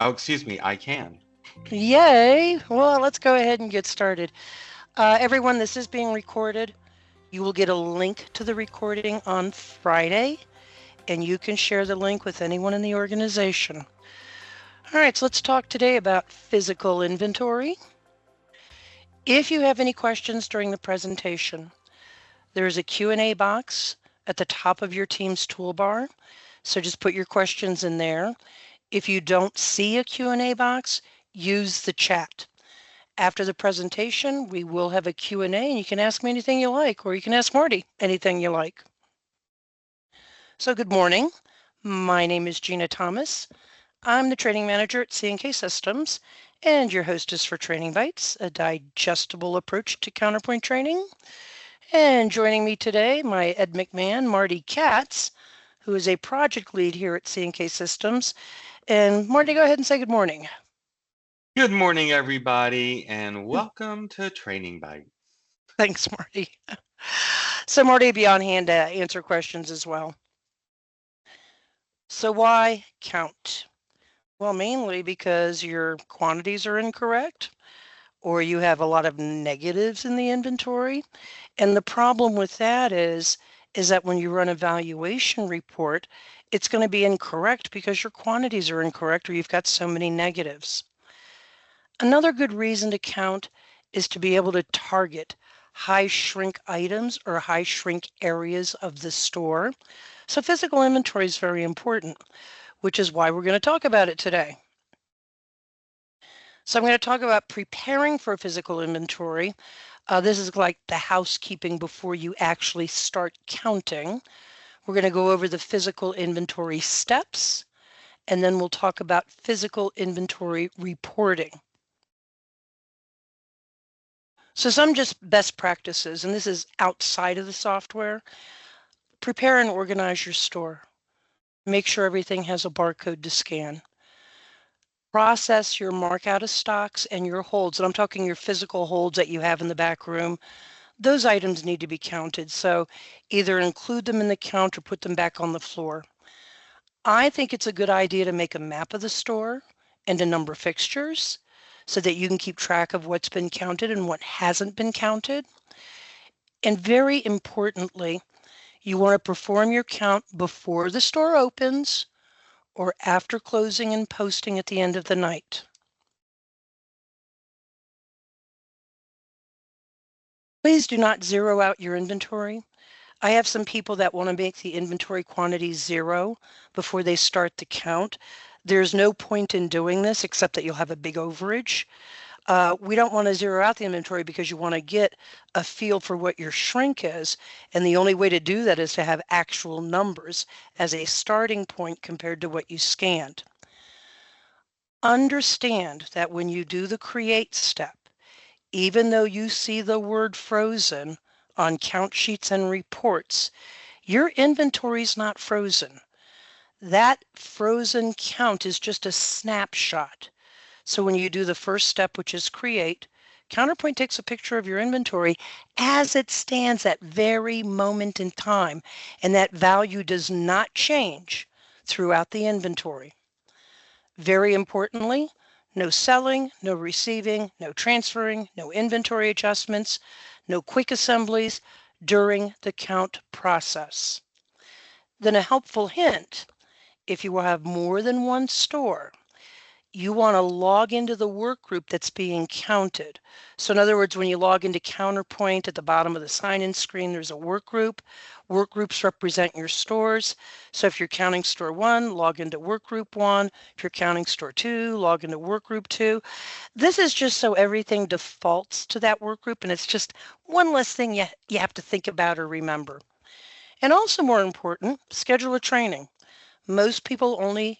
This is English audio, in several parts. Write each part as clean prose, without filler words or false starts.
Oh, excuse me, I can. Yay! Well, let's go ahead and get started. Everyone, this is being recorded. You will get a link to the recording on Friday, and you can share the link with anyone in the organization. All right, so let's talk today about physical inventory. If you have any questions during the presentation, there is a Q&A box at the top of your team's toolbar, so just put your questions in there. If you don't see a Q&A box, use the chat. After the presentation, we will have a Q&A, and you can ask me anything you like, or you can ask Marty anything you like. So good morning. My name is Gina Thomas. I'm the training manager at C&K Systems, and your hostess for Training Bytes, a digestible approach to counterpoint training. And joining me today, my Ed McMahon, Marty Katz, who is a project lead here at C&K Systems. And Marty, go ahead and say good morning. Good morning, everybody, and welcome to Training Bytes. Thanks, Marty. So Marty will be on hand to answer questions as well. So why count? Well, mainly because your quantities are incorrect or you have a lot of negatives in the inventory. And the problem with that is that when you run a valuation report, it's going to be incorrect because your quantities are incorrect or you've got so many negatives. Another good reason to count is to be able to target high shrink items or high shrink areas of the store. So physical inventory is very important, which is why we're going to talk about it today. So I'm going to talk about preparing for physical inventory. This is like the housekeeping before you actually start counting. We're going to go over the physical inventory steps, and then we'll talk about physical inventory reporting. So some just best practices, and this is outside of the software. Prepare and organize your store. Make sure everything has a barcode to scan. Process your mark out of stocks and your holds. And I'm talking your physical holds that you have in the back room. Those items need to be counted. So either include them in the count or put them back on the floor. I think it's a good idea to make a map of the store and a number of fixtures so that you can keep track of what's been counted and what hasn't been counted. And very importantly, you want to perform your count before the store opens or after closing and posting at the end of the night. Please do not zero out your inventory. I have some people that want to make the inventory quantity 0 before they start the count. There's no point in doing this except that you'll have a big overage. We don't want to zero out the inventory because you want to get a feel for what your shrink is. And the only way to do that is to have actual numbers as a starting point compared to what you scanned. Understand that when you do the create step, even though you see the word frozen on count sheets and reports, your inventory is not frozen. That frozen count is just a snapshot. So when you do the first step, which is create, Counterpoint takes a picture of your inventory as it stands at very moment in time, and that value does not change throughout the inventory. Very importantly, no selling, no receiving, no transferring, no inventory adjustments, no quick assemblies during the count process. Then a helpful hint, if you will have more than one store, you want to log into the work group that's being counted. So in other words, when you log into Counterpoint at the bottom of the sign-in screen, there's a work group. Work groups represent your stores. So if you're counting store 1, log into work group 1. If you're counting store 2, log into work group 2. This is just so everything defaults to that work group, and it's just one less thing you have to think about or remember. And also more important, schedule a training. Most people only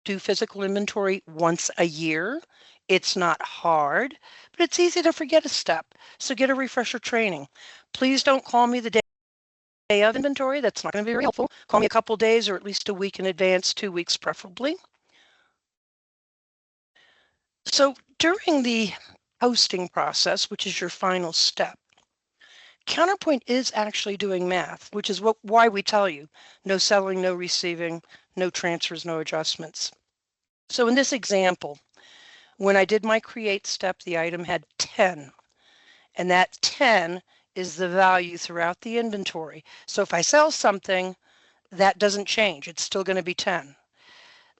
do physical inventory once a year. It's not hard, but it's easy to forget a step. So get a refresher training. Please don't call me the day of inventory. That's not going to be very helpful. Call me a couple days or at least a week in advance, 2 weeks preferably. So during the posting process, which is your final step, Counterpoint is actually doing math, which is why we tell you no selling, no receiving, no transfers, no adjustments. So in this example, when I did my create step, the item had 10, and that 10 is the value throughout the inventory. So if I sell something, that doesn't change. It's still going to be 10.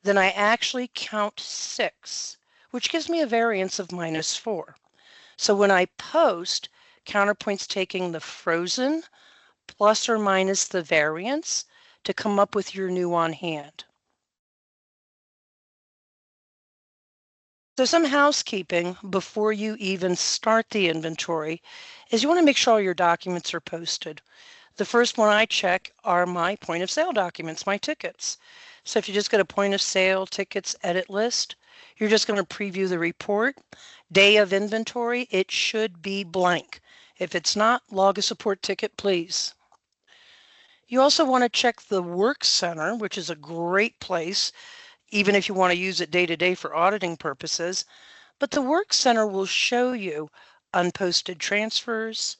Then I actually count 6, which gives me a variance of -4. So when I post, Counterpoint's taking the frozen plus or minus the variance to come up with your new on hand. So some housekeeping before you even start the inventory is you want to make sure all your documents are posted. The first one I check are my point of sale documents, my tickets. So if you just go to point of sale, tickets, edit list, you're just going to preview the report. Day of inventory, it should be blank. If it's not, log a support ticket, please. You also want to check the work center, which is a great place, even if you want to use it day to day for auditing purposes. But the work center will show you unposted transfers,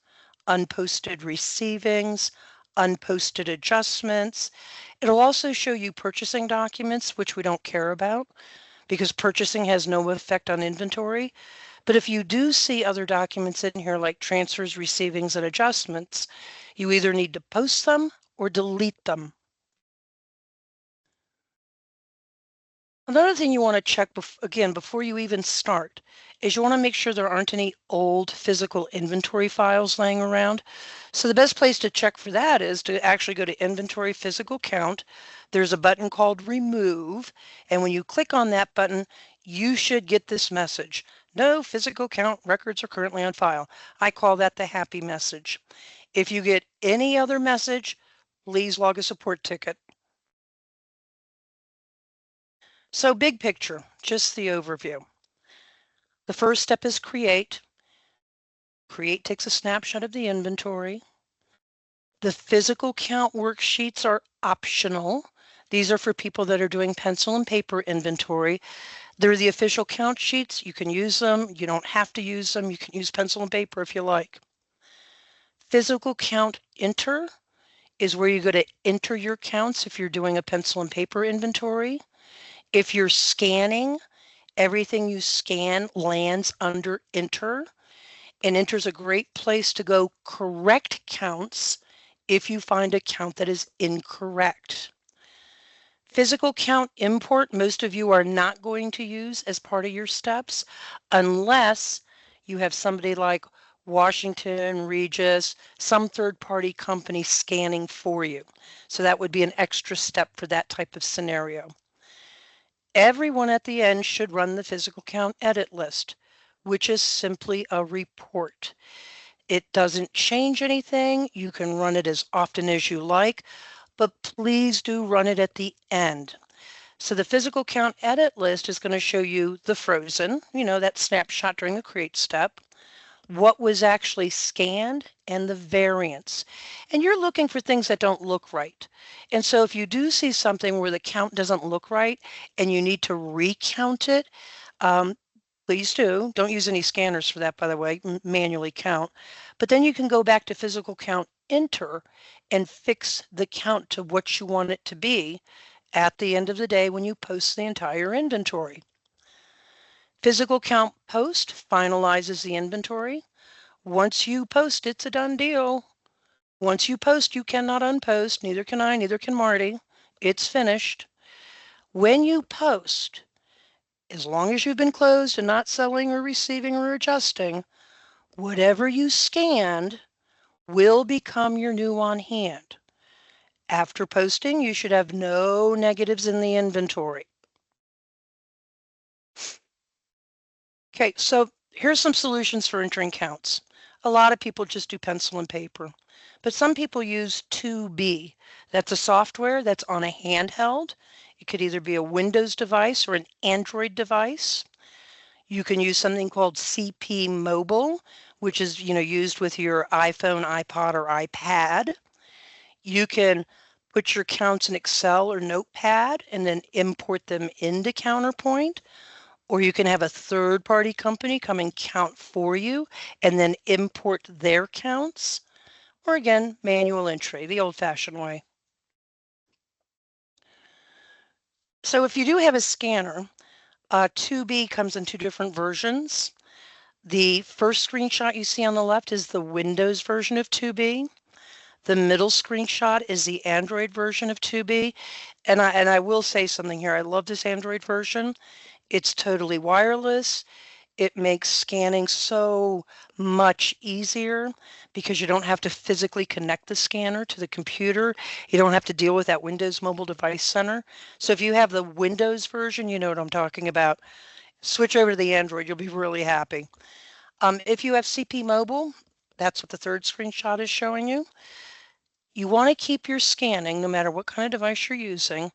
unposted receivings, unposted adjustments. It'll also show you purchasing documents, which we don't care about because purchasing has no effect on inventory. But if you do see other documents in here like transfers, receivings, and adjustments, you either need to post them or delete them. Another thing you want to check, again, before you even start, is you want to make sure there aren't any old physical inventory files laying around. So the best place to check for that is to actually go to Inventory Physical Count. There's a button called Remove, and when you click on that button, you should get this message. No physical count records are currently on file. I call that the happy message. If you get any other message, please log a support ticket. So big picture, just the overview. The first step is create. Create takes a snapshot of the inventory. The physical count worksheets are optional. These are for people that are doing pencil and paper inventory. They're the official count sheets. You can use them. You don't have to use them. You can use pencil and paper if you like. Physical count enter is where you go to enter your counts if you're doing a pencil and paper inventory. If you're scanning, everything you scan lands under enter, and enter is a great place to go correct counts if you find a count that is incorrect. Physical count import, most of you are not going to use as part of your steps unless you have somebody like Washington, Regis, some third-party company scanning for you. So that would be an extra step for that type of scenario. Everyone at the end should run the physical count edit list, which is simply a report. It doesn't change anything. You can run it as often as you like, but please do run it at the end. So the physical count edit list is going to show you the frozen, that snapshot during the create step, what was actually scanned, and the variance. And you're looking for things that don't look right. And so if you do see something where the count doesn't look right and you need to recount it, please do. Don't use any scanners for that, by the way, manually count. But then you can go back to physical count enter and fix the count to what you want it to be at the end of the day when you post the entire inventory. Physical count post finalizes the inventory. Once you post, it's a done deal. Once you post, you cannot unpost. Neither can I, neither can Marty. It's finished. When you post, as long as you've been closed and not selling or receiving or adjusting, whatever you scanned will become your new on hand. After posting, you should have no negatives in the inventory. Okay, so here's some solutions for entering counts. A lot of people just do pencil and paper, but some people use 2B. That's a software that's on a handheld. It could either be a Windows device or an Android device. You can use something called CP Mobile, which is used with your iPhone, iPod, or iPad. You can put your counts in Excel or Notepad and then import them into Counterpoint. Or you can have a third-party company come and count for you and then import their counts. Or again, manual entry, the old-fashioned way. So if you do have a scanner, 2B comes in two different versions. The first screenshot you see on the left is the Windows version of 2B. The middle screenshot is the Android version of 2B. And I will say something here. I love this Android version. It's totally wireless. It makes scanning so much easier because you don't have to physically connect the scanner to the computer. You don't have to deal with that Windows Mobile Device Center. So if you have the Windows version, you know what I'm talking about. Switch over to the Android, you'll be really happy. If you have CP Mobile, that's what the third screenshot is showing you. You want to keep your scanning, no matter what kind of device you're using,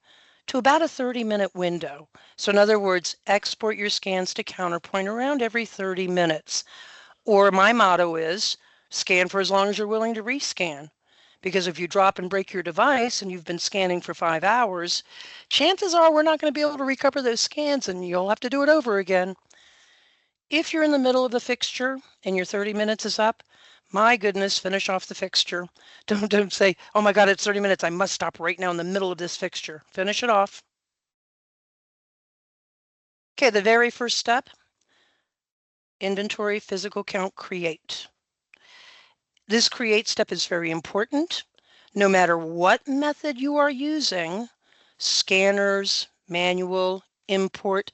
to about a 30-minute window. So in other words, export your scans to Counterpoint around every 30 minutes. Or my motto is scan for as long as you're willing to rescan. Because if you drop and break your device and you've been scanning for 5 hours, chances are we're not going to be able to recover those scans and you'll have to do it over again. If you're in the middle of the fixture and your 30 minutes is up, my goodness, finish off the fixture. Don't say, oh my God, it's 30 minutes. I must stop right now in the middle of this fixture. Finish it off. Okay, the very first step, inventory physical count create. This create step is very important. No matter what method you are using, scanners, manual, import,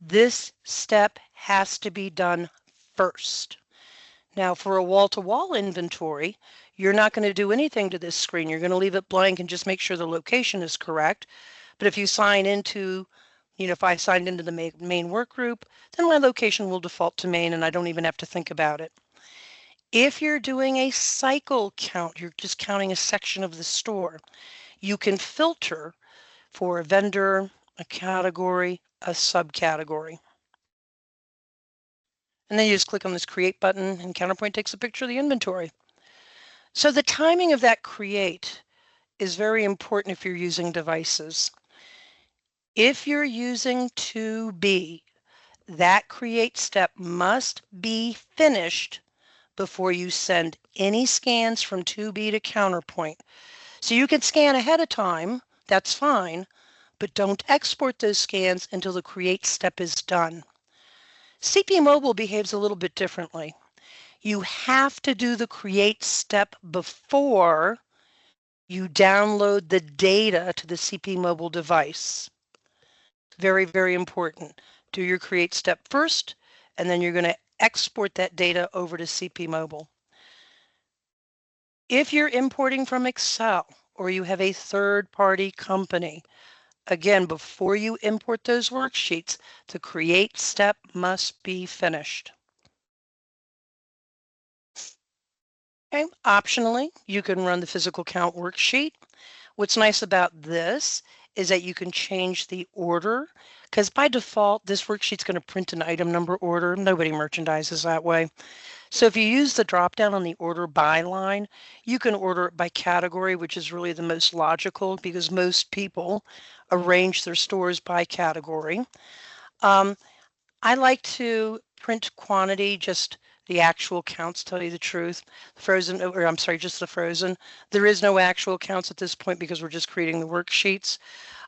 this step has to be done first. Now for a wall-to-wall inventory, you're not going to do anything to this screen. You're going to leave it blank and just make sure the location is correct. But if you sign into, if I signed into the main work group, then my location will default to main and I don't even have to think about it. If you're doing a cycle count, you're just counting a section of the store, you can filter for a vendor, a category, a subcategory. And then you just click on this create button and Counterpoint takes a picture of the inventory. So the timing of that create is very important if you're using devices. If you're using 2B, that create step must be finished before you send any scans from 2B to Counterpoint. So you can scan ahead of time, that's fine, but don't export those scans until the create step is done. CP Mobile behaves a little bit differently. You have to do the create step before you download the data to the CP Mobile device. Very, very important. Do your create step first, and then you're going to export that data over to CP Mobile. If you're importing from Excel or you have a third-party company, again, before you import those worksheets, the create step must be finished. Okay. Optionally, you can run the physical count worksheet. What's nice about this is that you can change the order because by default, this worksheet's going to print an item number order. Nobody merchandises that way. So if you use the drop down on the order by line, you can order it by category, which is really the most logical because most people arrange their stores by category. I like to print quantity, just the actual counts, tell you the truth. Frozen, or I'm sorry, just the frozen. There is no actual counts at this point because we're just creating the worksheets.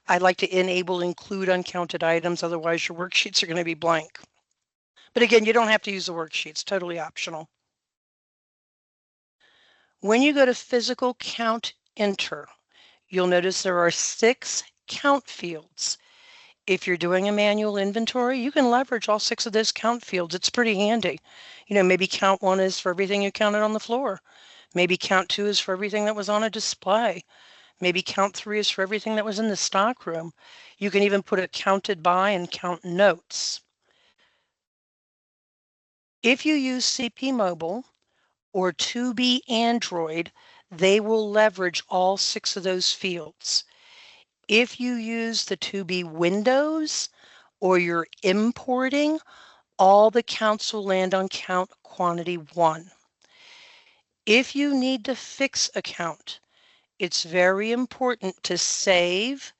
I'd like to enable include uncounted items, otherwise your worksheets are going to be blank. But again, you don't have to use the worksheets, totally optional. When you go to physical count enter, you'll notice there are 6 count fields. If you're doing a manual inventory, you can leverage all 6 of those count fields. It's pretty handy. Maybe count 1 is for everything you counted on the floor. Maybe count 2 is for everything that was on a display. Maybe count 3 is for everything that was in the stock room. You can even put a counted by and count notes. If you use CP Mobile or 2B Android, they will leverage all 6 of those fields. If you use the 2B Windows or you're importing, all the counts will land on count quantity 1. If you need to fix a count, it's very important to save,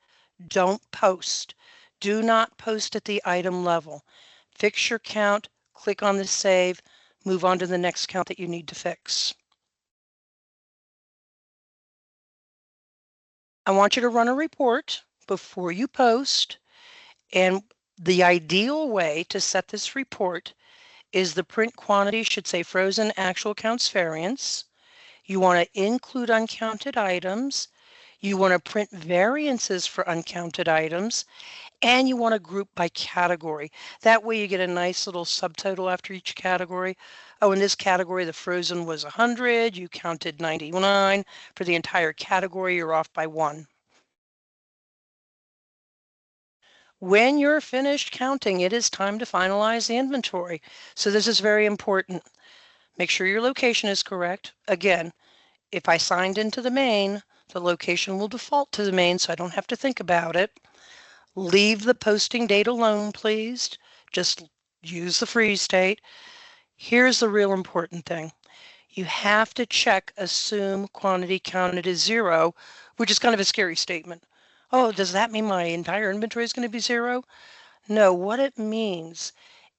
don't post. Do not post at the item level. Fix your count, click on the save, move on to the next count that you need to fix. I want you to run a report before you post, and The ideal way to set this report is the print quantity should say frozen actual counts variance. You want to include uncounted items. You want to print variances for uncounted items, and you want to group by category. That way you get a nice little subtotal after each category. Oh, in this category, the frozen was 100. You counted 99. For the entire category, you're off by 1. When you're finished counting, it is time to finalize the inventory. So this is very important. Make sure your location is correct. Again, if I signed into the main, the location will default to the main, so I don't have to think about it. Leave the posting date alone, please. Just use the freeze state. Here's the real important thing. You have to check assume quantity counted is 0, which is kind of a scary statement. Oh, does that mean my entire inventory is going to be 0? No, what it means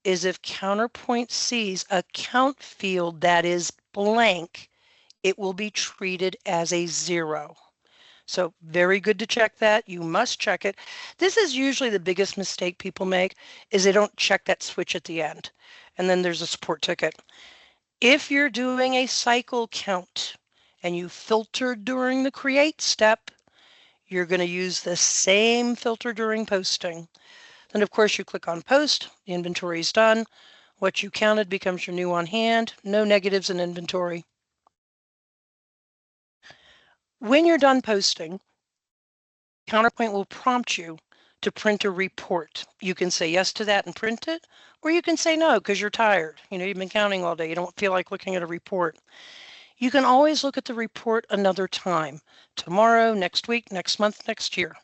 is if Counterpoint sees a count field that is blank, it will be treated as a 0. So very good to check that. You must check it. This is usually the biggest mistake people make, is they don't check that switch at the end. And then there's a support ticket. If you're doing a cycle count and you filtered during the create step, you're going to use the same filter during posting. Then of course you click on post, the inventory is done. What you counted becomes your new on hand, no negatives in inventory. When you're done posting, Counterpoint will prompt you to print a report. You can say yes to that and print it, or you can say no because you're tired. You've been counting all day. You don't feel like looking at a report. You can always look at the report another time, tomorrow, next week, next month, next year.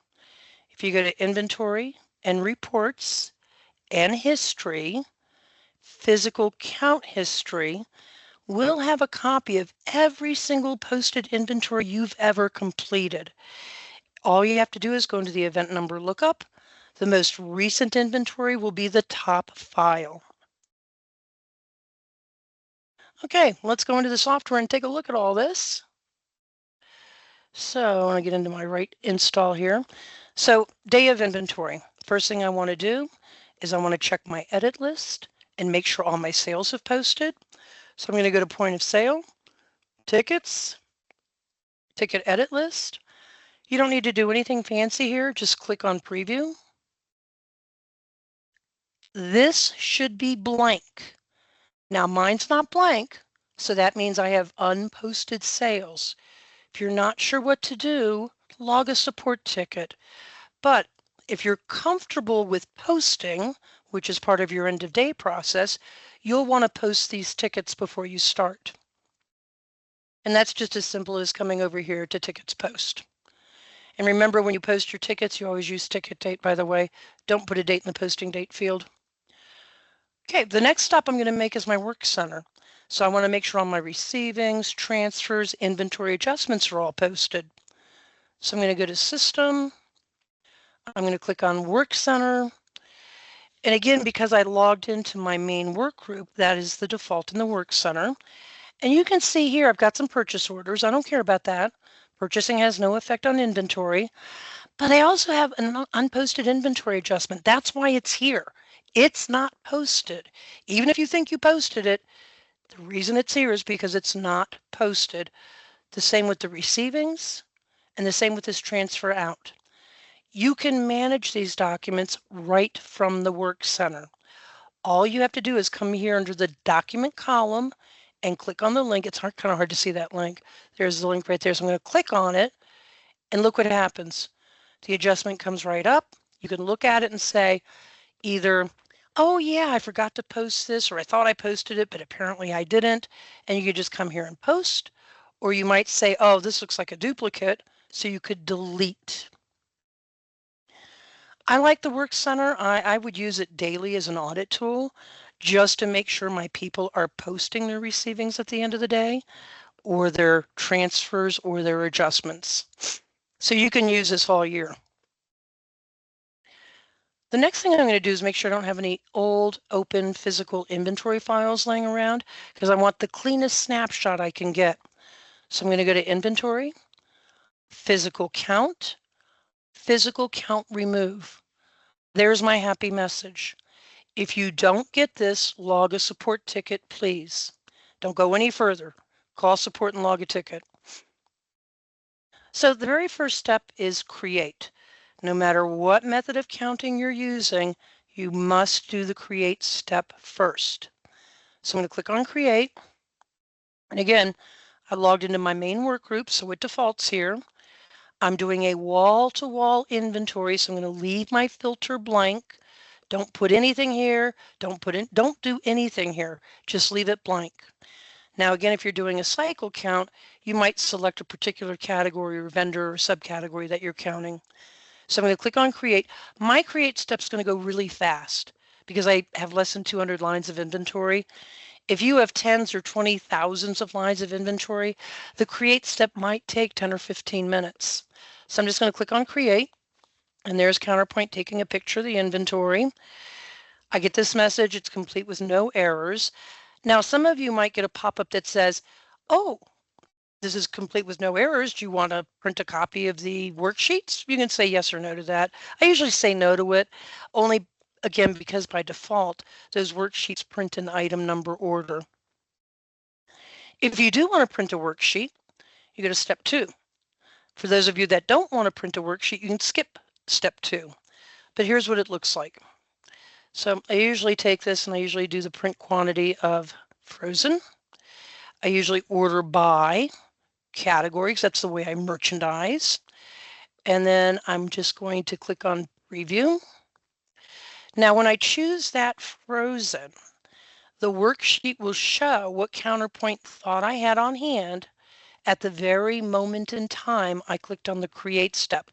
If you go to inventory and reports and history, physical count history, we'll have a copy of every single posted inventory you've ever completed. All you have to do is go into the event number lookup. The most recent inventory will be the top file. Okay, let's go into the software and take a look at all this. So I want to get into my right install here. So day of inventory. First thing I want to do is I want to check my edit list and make sure all my sales have posted. So I'm going to go to point of sale, tickets, ticket edit list. You don't need to do anything fancy here. Just click on preview. This should be blank. Now mine's not blank, so that means I have unposted sales. If you're not sure what to do, log a support ticket. But if you're comfortable with posting, which is part of your end of day process, you'll want to post these tickets before you start. And that's just as simple as coming over here to tickets post. And remember, when you post your tickets, you always use ticket date, by the way. Don't put a date in the posting date field. Okay, the next stop I'm going to make is my work center. So I want to make sure all my receivings, transfers, inventory adjustments are all posted. So I'm going to go to System. I'm going to click on Work Center. And again, because I logged into my main work group, that is the default in the Work Center. And you can see here, I've got some purchase orders. I don't care about that. Purchasing has no effect on inventory. But I also have an unposted inventory adjustment. That's why it's here. It's not posted. Even if you think you posted it, the reason it's here is because it's not posted. The same with the receivings and the same with this transfer out. You can manage these documents right from the Work Center. All you have to do is come here under the document column and click on the link. It's kind of hard to see that link. There's the link right there. So I'm going to click on it and look what happens. The adjustment comes right up. You can look at it and say either, oh yeah, I forgot to post this, or I thought I posted it, but apparently I didn't. And you could just come here and post. Or you might say, oh, this looks like a duplicate. So you could delete. I like the Work Center. I would use it daily as an audit tool just to make sure my people are posting their receivings at the end of the day, or their transfers or their adjustments. So you can use this all year. The next thing I'm going to do is make sure I don't have any old open physical inventory files laying around, because I want the cleanest snapshot I can get. So I'm going to go to Inventory, Physical Count Remove. There's my happy message. If you don't get this, log a support ticket, please. Don't go any further. Call support and log a ticket. So the very first step is create. No matter what method of counting you're using, you must do the create step first. So I'm going to click on create. And again, I logged into my main work group, so it defaults here. I'm doing a wall-to-wall inventory, so I'm going to leave my filter blank. Don't put anything here. Don't do anything here. Just leave it blank. Now, again, if you're doing a cycle count, you might select a particular category or vendor or subcategory that you're counting. So I'm going to click on create. My create step is going to go really fast because I have less than 200 lines of inventory. If you have tens or 20,000s of lines of inventory, the create step might take 10 or 15 minutes. So I'm just going to click on create, and there's Counterpoint taking a picture of the inventory. I get this message, it's complete with no errors. Now, some of you might get a pop-up that says, oh, this is complete with no errors. Do you want to print a copy of the worksheets? You can say yes or no to that. I usually say no to it, only again, because by default, those worksheets print in item number order. If you do want to print a worksheet, you go to step 2. For those of you that don't want to print a worksheet, you can skip step 2. But here's what it looks like. So I usually take this and I usually do the print quantity of frozen. I usually order by category because that's the way I merchandise. And then I'm just going to click on preview. Now, when I choose that frozen, the worksheet will show what Counterpoint thought I had on hand at the very moment in time I clicked on the create step.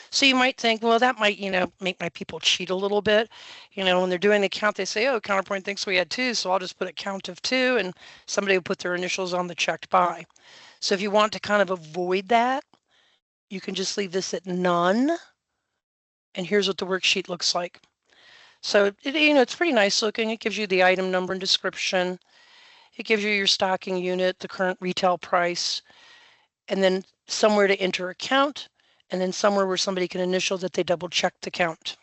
So you might think, well, that might, make my people cheat a little bit. When they're doing the count, they say, oh, Counterpoint thinks we had 2, so I'll just put a count of 2, and somebody will put their initials on the checked by. So if you want to kind of avoid that, you can just leave this at none. And here's what the worksheet looks like. So, it's pretty nice looking. It gives you the item number and description. It gives you your stocking unit, the current retail price, and then somewhere to enter a count, and then somewhere where somebody can initial that they double check the count.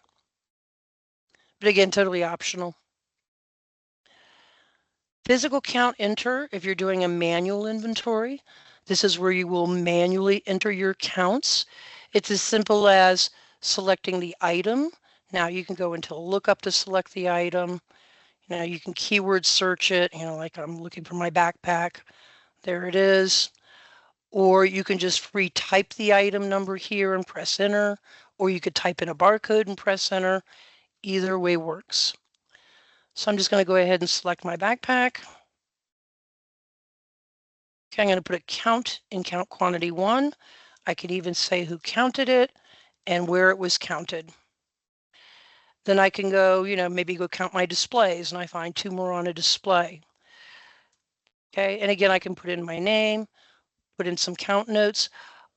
But again, totally optional. Physical count enter, if you're doing a manual inventory, this is where you will manually enter your counts. It's as simple as selecting the item. Now you can go into lookup to select the item. Now you can keyword search it, like I'm looking for my backpack. There it is. Or you can just retype the item number here and press enter, or you could type in a barcode and press enter. Either way works. So I'm just going to go ahead and select my backpack. Okay, I'm going to put a count in count quantity 1. I could even say who counted it and where it was counted. Then I can go, maybe go count my displays, and I find 2 more on a display. Okay, and again, I can put in my name, put in some count notes,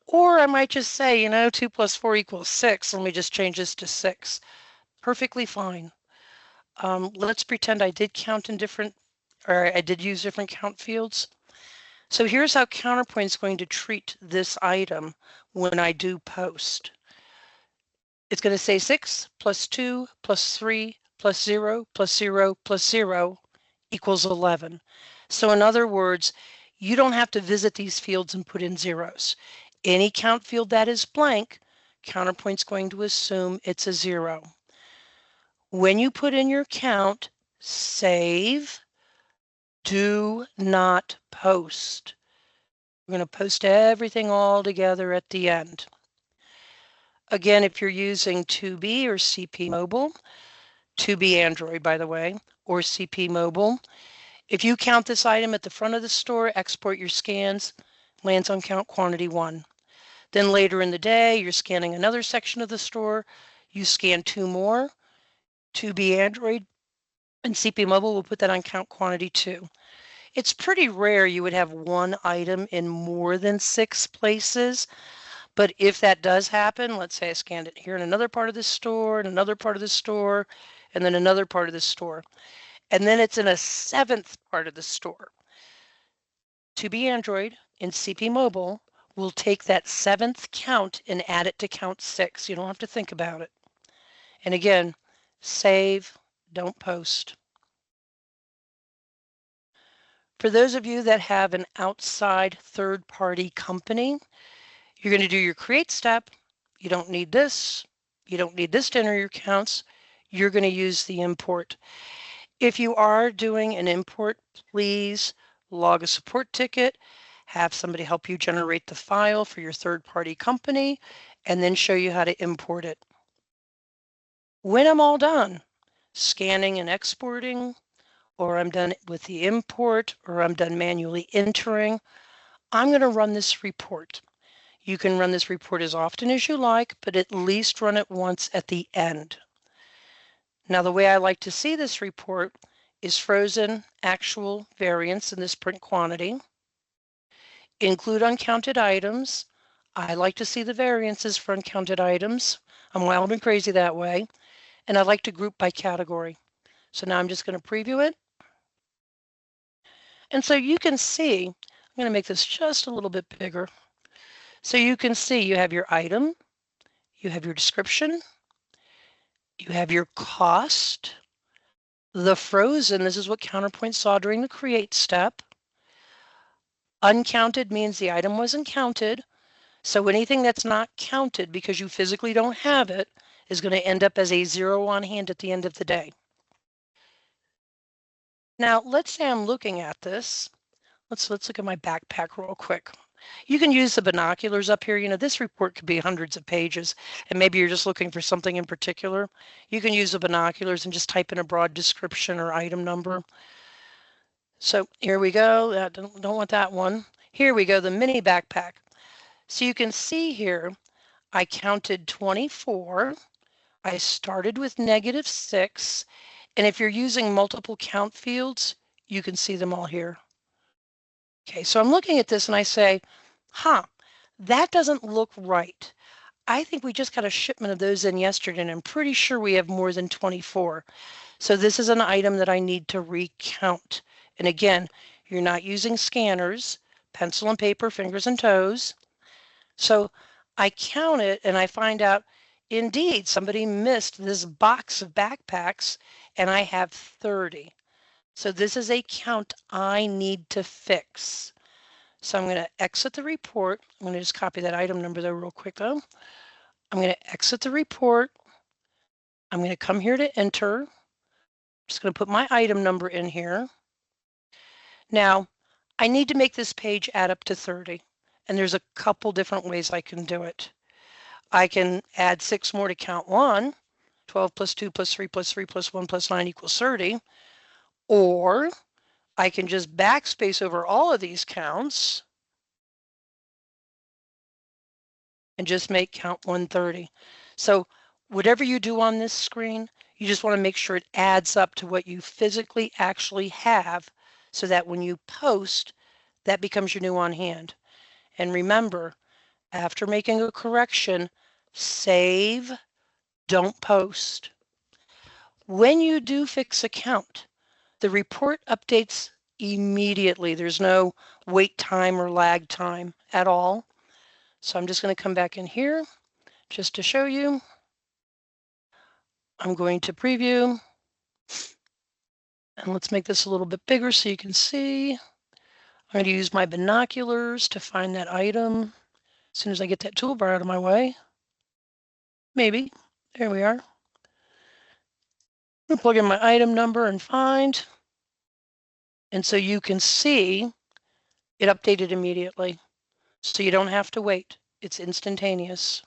or I might just say, 2 plus 4 equals 6. Let me just change this to 6. Perfectly fine. Let's pretend I did count in I did use different count fields. So here's how Counterpoint is going to treat this item when I do post. It's going to say 6 plus 2 plus 3 plus 0 plus 0 plus 0 equals 11. So in other words, you don't have to visit these fields and put in zeros. Any count field that is blank, Counterpoint's going to assume it's a 0. When you put in your count, save, do not post. We're going to post everything all together at the end. Again, if you're using 2B or CP Mobile, 2B Android, by the way, or CP Mobile, if you count this item at the front of the store, export your scans, lands on count quantity 1. Then later in the day, you're scanning another section of the store, you scan 2 more, 2B Android, and CP Mobile will put that on count quantity 2. It's pretty rare you would have one item in more than 6 places. But if that does happen, let's say I scanned it here in another part of the store, and another part of the store, and then another part of the store, and then it's in a 7th part of the store. 2B Android and CP Mobile will take that 7th count and add it to count 6. You don't have to think about it. And again, save, don't post. For those of you that have an outside third-party company, you're going to do your create step. You don't need this. You don't need this to enter your counts. You're going to use the import. If you are doing an import, please log a support ticket, have somebody help you generate the file for your third-party company, and then show you how to import it. When I'm all done scanning and exporting, or I'm done with the import, or I'm done manually entering, I'm going to run this report. You can run this report as often as you like, but at least run it once at the end. Now, the way I like to see this report is frozen actual variance in this print quantity. Include uncounted items. I like to see the variances for uncounted items. I'm wild and crazy that way. And I like to group by category. So now I'm just going to preview it. And so you can see, I'm going to make this just a little bit bigger. So you can see you have your item, you have your description, you have your cost, the frozen, this is what Counterpoint saw during the create step. Uncounted means the item wasn't counted. So anything that's not counted because you physically don't have it is going to end up as a 0 on hand at the end of the day. Now, let's say I'm looking at this. Let's look at my backpack real quick. You can use the binoculars up here. You know, this report could be hundreds of pages, and maybe you're just looking for something in particular. You can use the binoculars and just type in a broad description or item number. So here we go. Don't want that one. Here we go, the mini backpack. So you can see here, I counted 24. I started with -6. And if you're using multiple count fields, you can see them all here. Okay, so I'm looking at this and I say, that doesn't look right. I think we just got a shipment of those in yesterday, and I'm pretty sure we have more than 24. So this is an item that I need to recount. And again, you're not using scanners, pencil and paper, fingers and toes. So I count it and I find out, indeed, somebody missed this box of backpacks and I have 30. So this is a count I need to fix. So I'm going to exit the report. I'm going to just copy that item number though real quick though. I'm going to exit the report. I'm going to come here to enter. I'm just going to put my item number in here. Now, I need to make this page add up to 30. And there's a couple different ways I can do it. I can add 6 more to count 1. 12 plus 2 plus 3 plus 3 plus 1 plus 9 equals 30. Or I can just backspace over all of these counts and just make count 130. So whatever you do on this screen, you just want to make sure it adds up to what you physically actually have so that when you post, that becomes your new on hand. And remember, after making a correction, save, don't post. When you do fix a count, the report updates immediately. There's no wait time or lag time at all. So I'm just going to come back in here just to show you. I'm going to preview. And let's make this a little bit bigger so you can see. I'm going to use my binoculars to find that item as soon as I get that toolbar out of my way. Maybe. There we are. I'm going to plug in my item number and find. And so you can see it updated immediately. So you don't have to wait. It's instantaneous.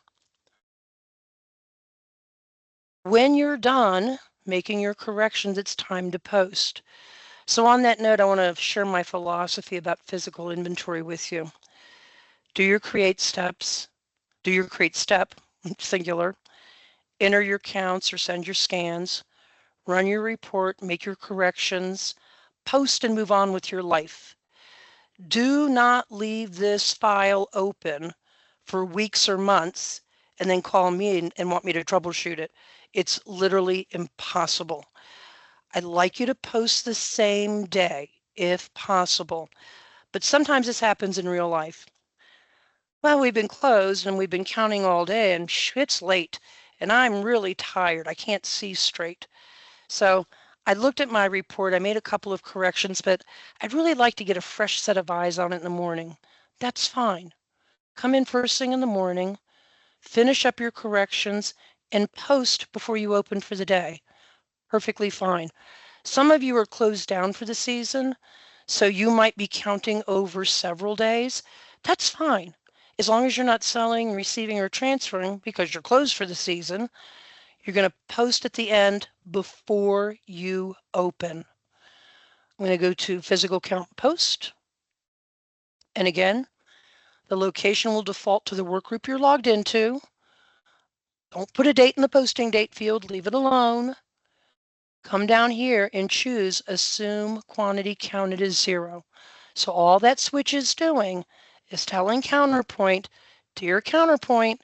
When you're done making your corrections, it's time to post. So on that note, I want to share my philosophy about physical inventory with you. Do your create steps. Do your create step, singular. Enter your counts or send your scans. Run your report, make your corrections, post and move on with your life. Do not leave this file open for weeks or months and then call me and want me to troubleshoot it. It's literally impossible. I'd like you to post the same day if possible, but sometimes this happens in real life. Well, we've been closed and we've been counting all day and it's late and I'm really tired. I can't see straight. So I looked at my report. I made a couple of corrections, but I'd really like to get a fresh set of eyes on it in the morning. That's fine. Come in first thing in the morning, finish up your corrections, and post before you open for the day. Perfectly fine. Some of you are closed down for the season, so you might be counting over several days. That's fine. As long as you're not selling, receiving, or transferring because you're closed for the season, you're going to post at the end before you open. I'm going to go to physical count post. And again, the location will default to the work group you're logged into. Don't put a date in the posting date field, leave it alone. Come down here and choose assume quantity counted as 0. So all that switch is doing is telling Counterpoint, dear Counterpoint,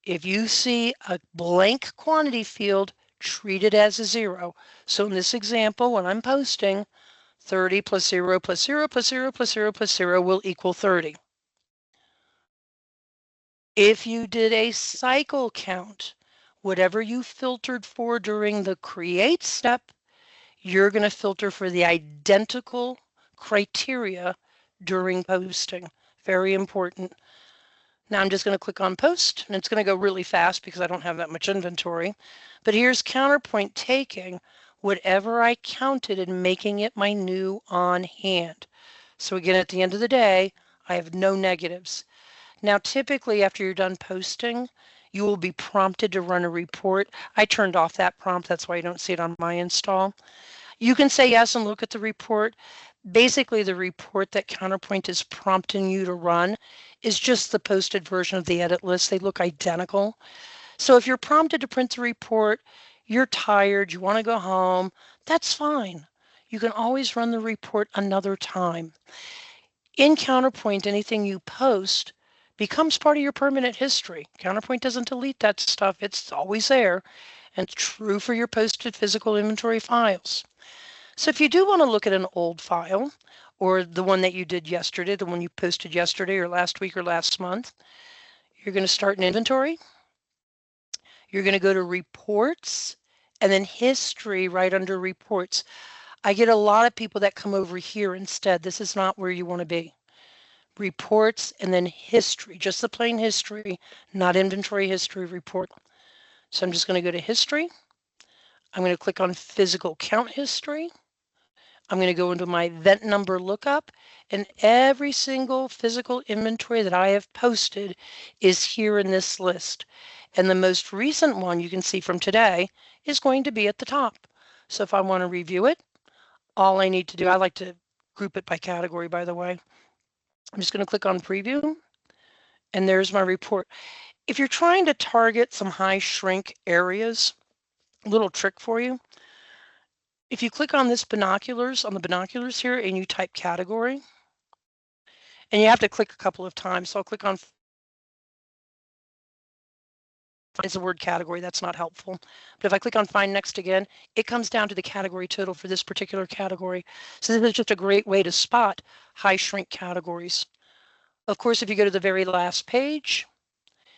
if you see a blank quantity field, treat it as a 0. So in this example, when I'm posting, 30 plus 0 plus 0 plus 0 plus 0 plus 0 will equal 30. If you did a cycle count, whatever you filtered for during the create step, you're going to filter for the identical criteria during posting. Very important. Now I'm just going to click on post, and it's going to go really fast because I don't have that much inventory. But here's Counterpoint taking whatever I counted and making it my new on hand. So again, at the end of the day, I have no negatives. Now, typically after you're done posting, you will be prompted to run a report. I turned off that prompt. That's why you don't see it on my install. You can say yes and look at the report. Basically, the report that Counterpoint is prompting you to run is just the posted version of the edit list. They look identical. So if you're prompted to print the report, you're tired, you want to go home, that's fine. You can always run the report another time. In Counterpoint, anything you post becomes part of your permanent history. Counterpoint doesn't delete that stuff. It's always there, and it's true for your posted physical inventory files. So if you do want to look at an old file, or the one that you did yesterday, the one you posted yesterday or last week or last month, you're going to start an inventory. You're going to go to reports and then history right under reports. I get a lot of people that come over here instead. This is not where you want to be. Reports and then history, just the plain history, not inventory history report. So I'm just going to go to history. I'm going to click on physical count history. I'm going to go into my event number lookup, and every single physical inventory that I have posted is here in this list. And the most recent one you can see from today is going to be at the top. So if I want to review it, all I need to do, I like to group it by category, by the way. I'm just going to click on preview, and there's my report. If you're trying to target some high shrink areas, a little trick for you. If you click on this binoculars, on the binoculars here, and you type category, and you have to click a couple of times. So I'll click on is the word category. That's not helpful. But if I click on find next again, it comes down to the category total for this particular category. So this is just a great way to spot high shrink categories. Of course, if you go to the very last page,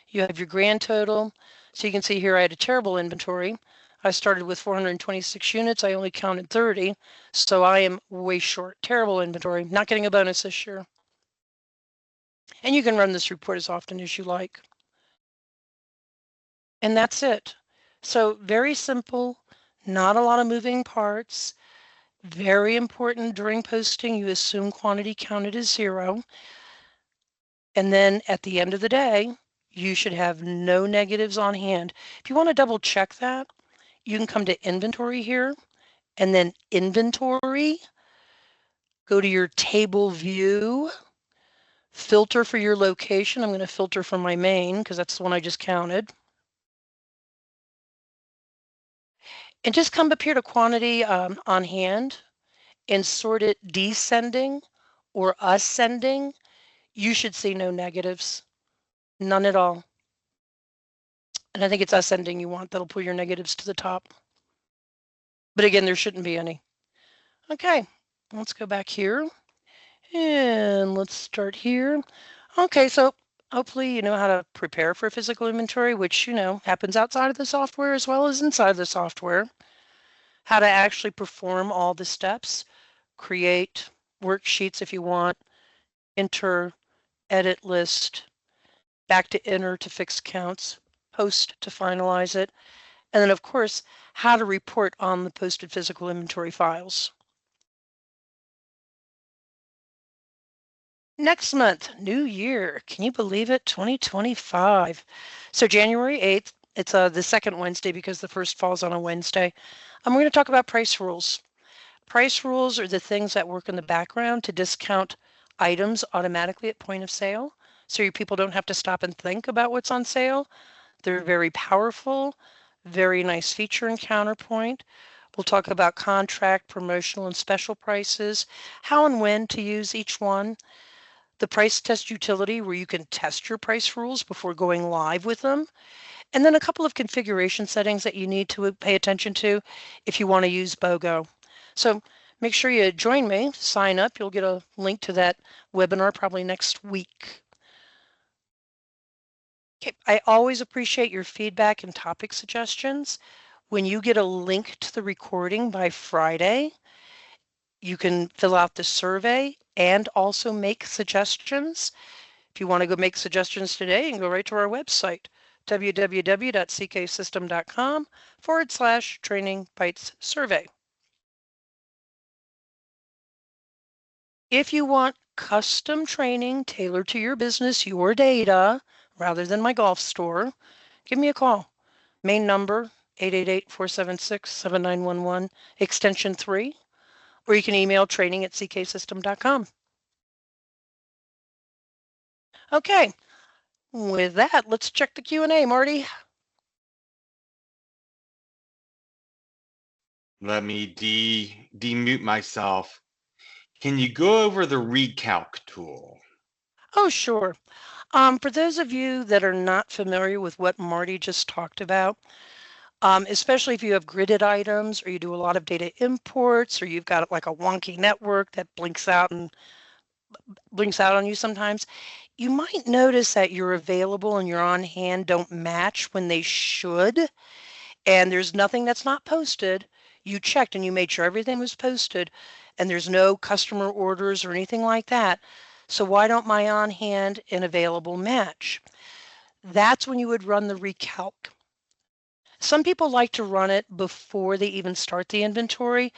you have your grand total. So you can see here I had a terrible inventory. I started with 426 units. I only counted 30. So I am way short. Terrible inventory. Not getting a bonus this year. And you can run this report as often as you like. And that's it. So very simple, not a lot of moving parts. Very important during posting, you assume quantity counted as 0. And then at the end of the day, you should have no negatives on hand. If you want to double check that, you can come to inventory here and then inventory, go to your table view, filter for your location. I'm going to filter from my main because that's the one I just counted. And just come up here to quantity on hand and sort it descending or ascending. You should see no negatives, none at all. And I think it's ascending you want. That'll pull your negatives to the top. But again, there shouldn't be any. Okay, let's go back here and let's start here. Okay, so Hopefully you know how to prepare for physical inventory, which, happens outside of the software as well as inside of the software. How to actually perform all the steps, create worksheets if you want, enter, edit list, back to enter to fix counts, post to finalize it, and then of course, how to report on the posted physical inventory files. Next month, new year. Can you believe it? 2025. So January 8th, it's the second Wednesday because the first falls on a Wednesday. I'm going to talk about price rules. Price rules are the things that work in the background to discount items automatically at point of sale. So your people don't have to stop and think about what's on sale. They're very powerful, very nice feature in Counterpoint. We'll talk about contract, promotional, and special prices, how and when to use each one, the price test utility where you can test your price rules before going live with them, and then a couple of configuration settings that you need to pay attention to if you want to use BOGO. So make sure you join me, sign up. You'll get a link to that webinar probably next week. Okay, I always appreciate your feedback and topic suggestions. When you get a link to the recording by Friday, you can fill out the survey and also make suggestions. If you want to go make suggestions today, you can go right to our website, www.cksystem.com/training bytes survey. If you want custom training tailored to your business, your data, rather than my golf store, give me a call. Main number, 888-476-7911, extension 3, or you can email training@cksystem.com. Okay, with that, let's check the Q&A, Marty. Let me demute myself. Can you go over the recalc tool? Oh, sure. For those of you that are not familiar with what Marty just talked about, especially if you have gridded items or you do a lot of data imports or you've got like a wonky network that blinks out on you sometimes, you might notice that your available and your on hand don't match when they should, and there's nothing that's not posted. You checked and you made sure everything was posted and there's no customer orders or anything like that. So why don't my on hand and available match? That's when you would run the recalc. Some people like to run it before they even start the inventory.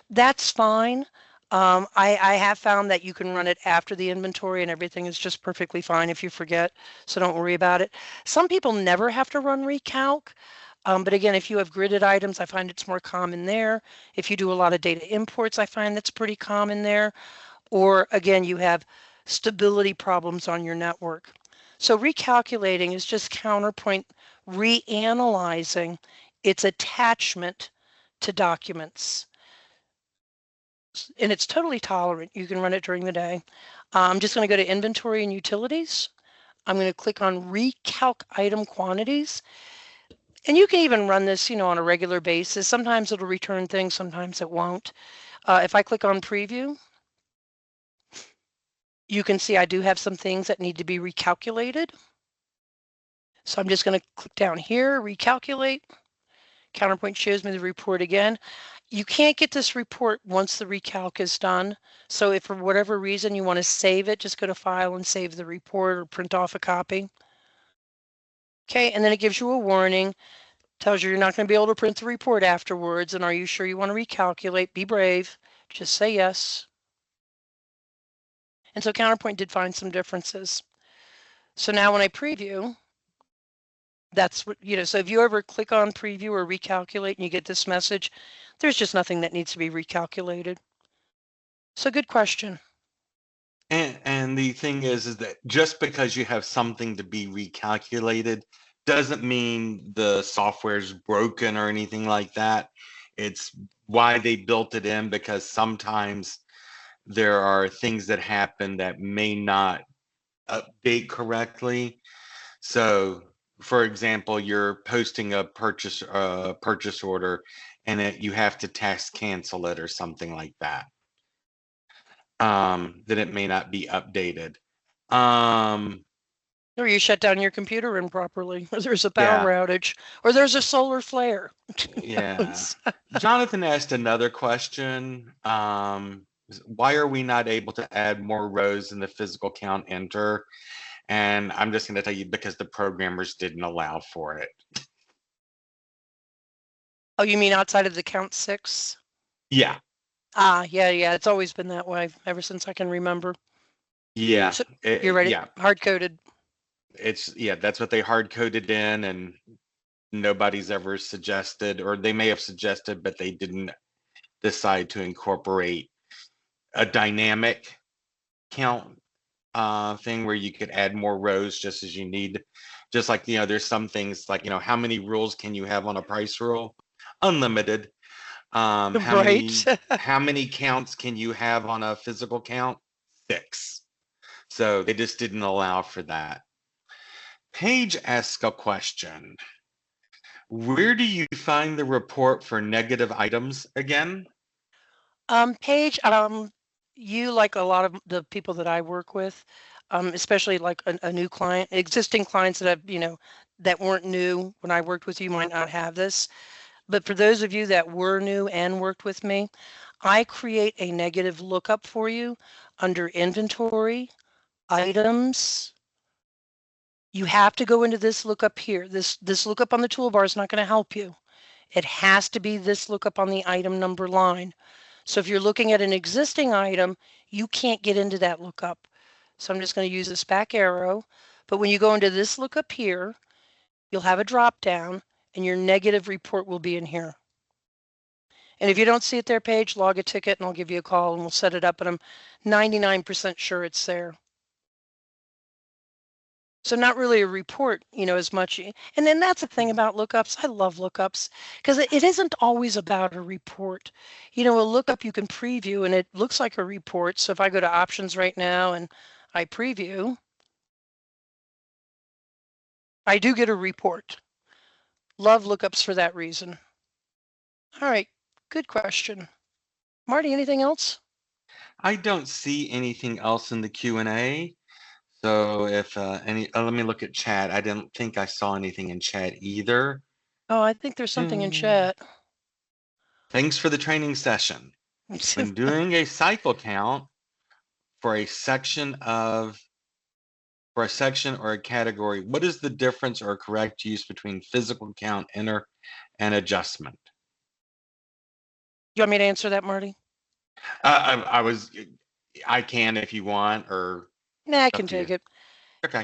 That's fine. I have found that you can run it after the inventory and everything is just perfectly fine if you forget, so don't worry about it. Some people never have to run recalc, but again, if you have gridded items, I find it's more common there. If you do a lot of data imports, I find that's pretty common there. Or again, you have stability problems on your network. So recalculating is just Counterpoint reanalyzing its attachment to documents. And it's totally tolerant. You can run it during the day. I'm just going to go to inventory and utilities. I'm going to click on recalc item quantities. And you can even run this, on a regular basis. Sometimes it'll return things, sometimes it won't. If I click on preview, you can see I do have some things that need to be recalculated. So I'm just going to click down here, recalculate. Counterpoint shows me the report again. You can't get this report once the recalc is done. So if for whatever reason you want to save it, just go to File and save the report or print off a copy. Okay, and then it gives you a warning, tells you you're not going to be able to print the report afterwards. And are you sure you want to recalculate? Be brave. Just say yes. And so Counterpoint did find some differences. So now when I preview, that's what, so if you ever click on preview or recalculate and you get this message, there's just nothing that needs to be recalculated. So good question. And the thing is that just because you have something to be recalculated doesn't mean the software's broken or anything like that. It's why they built it in, because sometimes there are things that happen that may not update correctly. So, for example, you're posting a purchase order, and you have to task cancel it or something like that. Then it may not be updated. Or you shut down your computer improperly, or there's a power Yeah, outage, or there's a solar flare. yeah. Jonathan asked another question. Why are we not able to add more rows in the physical count enter? And I'm just going to tell you because the programmers didn't allow for it. Oh, you mean outside of the count 6? Yeah, Yeah. It's always been that way ever since I can remember. yeah, So you're right, yeah. hard coded. That's what they hard coded in, and nobody's ever suggested, or they may have suggested, but they didn't decide to incorporate a dynamic count thing where you could add more rows just as you need. Just like, there's some things like, how many rules can you have on a price rule? Unlimited. How Right. many how many counts can you have on a physical count? 6. So they just didn't allow for that. Paige asks a question. Where do you find the report for negative items again? Paige, you, like a lot of the people that I work with, especially like a new client, existing clients that have, that weren't new when I worked with you might not have this. But for those of you that were new and worked with me, I create a negative lookup for you under inventory, items. You have to go into this lookup here. This lookup on the toolbar is not going to help you. It has to be this lookup on the item number line. So if you're looking at an existing item, you can't get into that lookup. So I'm just going to use this back arrow. But when you go into this lookup here, you'll have a drop down and your negative report will be in here. And if you don't see it there, Paige, log a ticket and I'll give you a call and we'll set it up. And I'm 99% sure it's there. So not really a report, as much. And then that's the thing about lookups. I love lookups because it isn't always about a report. A lookup you can preview and it looks like a report. So if I go to options right now and I preview, I do get a report. Love lookups for that reason. All right, good question. Marty, anything else? I don't see anything else in the Q&A. So if let me look at chat. I didn't think I saw anything in chat either. Oh, I think there's something in Hmm. chat. Thanks for the training session. When doing a cycle count for a section or a category, what is the difference or correct use between physical count enter and adjustment? You want me to answer that, Marty? I can if you want, or Nah, I up can to you. take it. Okay.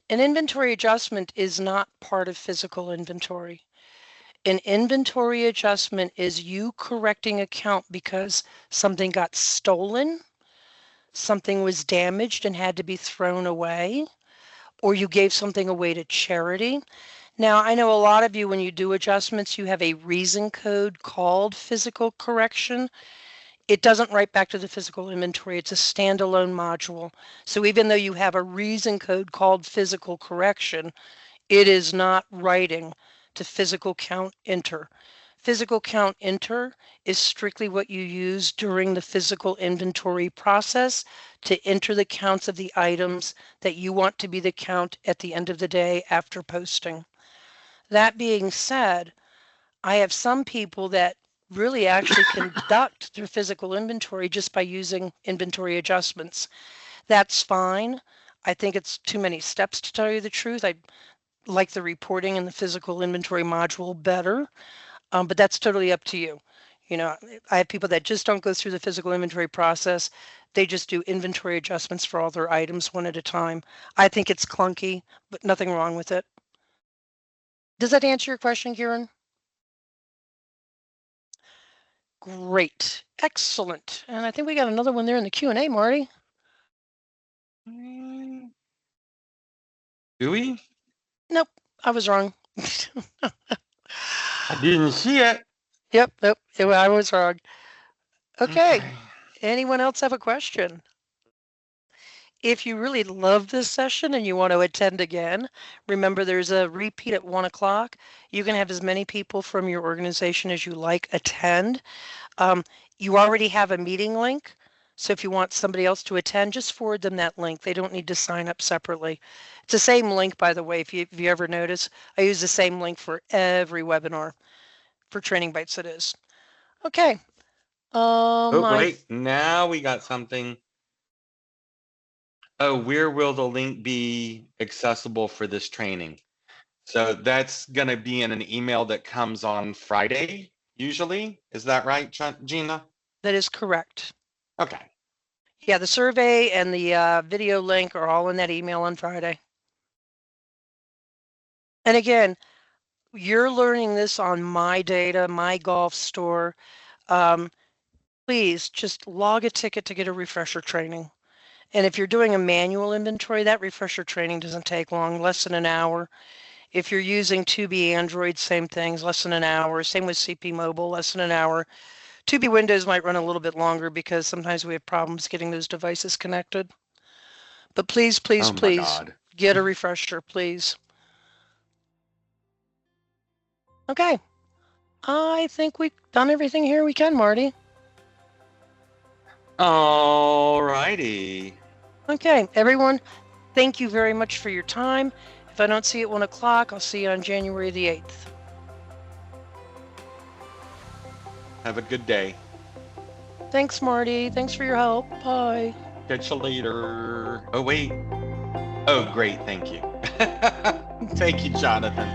An inventory adjustment is not part of physical inventory. An inventory adjustment is you correcting a count because something got stolen, something was damaged and had to be thrown away, or you gave something away to charity. Now, I know a lot of you, when you do adjustments, you have a reason code called physical correction. It doesn't write back to the physical inventory. It's a standalone module. So even though you have a reason code called physical correction, it is not writing to physical count enter. Physical count enter is strictly what you use during the physical inventory process to enter the counts of the items that you want to be the count at the end of the day after posting. That being said, I have some people that really actually conduct their physical inventory just by using inventory adjustments. That's fine. I think it's too many steps, to tell you the truth. I like the reporting in the physical inventory module better, but that's totally up to you. I have people that just don't go through the physical inventory process. They just do inventory adjustments for all their items one at a time. I think it's clunky, but nothing wrong with it. Does that answer your question, Kieran? Great. Excellent. And I think we got another one there in the Q&A, Marty. Do we? Nope, I was wrong. I didn't see it. Yep, I was wrong. Okay. Okay. Anyone else have a question? If you really love this session and you want to attend again, remember there's a repeat at 1 o'clock. You can have as many people from your organization as you like attend. You already have a meeting link, So if you want somebody else to attend, just forward them that link. They don't need to sign up separately. It's the same link, by the way, if you ever notice. I use the same link for every webinar. For Training Bytes it is. Okay. Oh, I wait, now we got something. Oh, where will the link be accessible for this training? So that's going to be in an email that comes on Friday, usually. Is that right, Gina? That is correct. Okay. Yeah, the survey and the video link are all in that email on Friday. And again, you're learning this on my data, my golf store. Please just log a ticket to get a refresher training. And if you're doing a manual inventory, that refresher training doesn't take long, less than an hour. If you're using 2B Android, same things, less than an hour. Same with CP Mobile, less than an hour. 2B Windows might run a little bit longer because sometimes we have problems getting those devices connected. But please, please, Oh my please God. get a refresher, please. Okay. I think we've done everything here we can, Marty. All righty. Okay, everyone, thank you very much for your time. If I don't see you at 1 o'clock, I'll see you on January the 8th. Have a good day. Thanks, Marty. Thanks for your help. Bye. Catch you later. Oh, wait. Oh, great. Thank you. Thank you, Jonathan.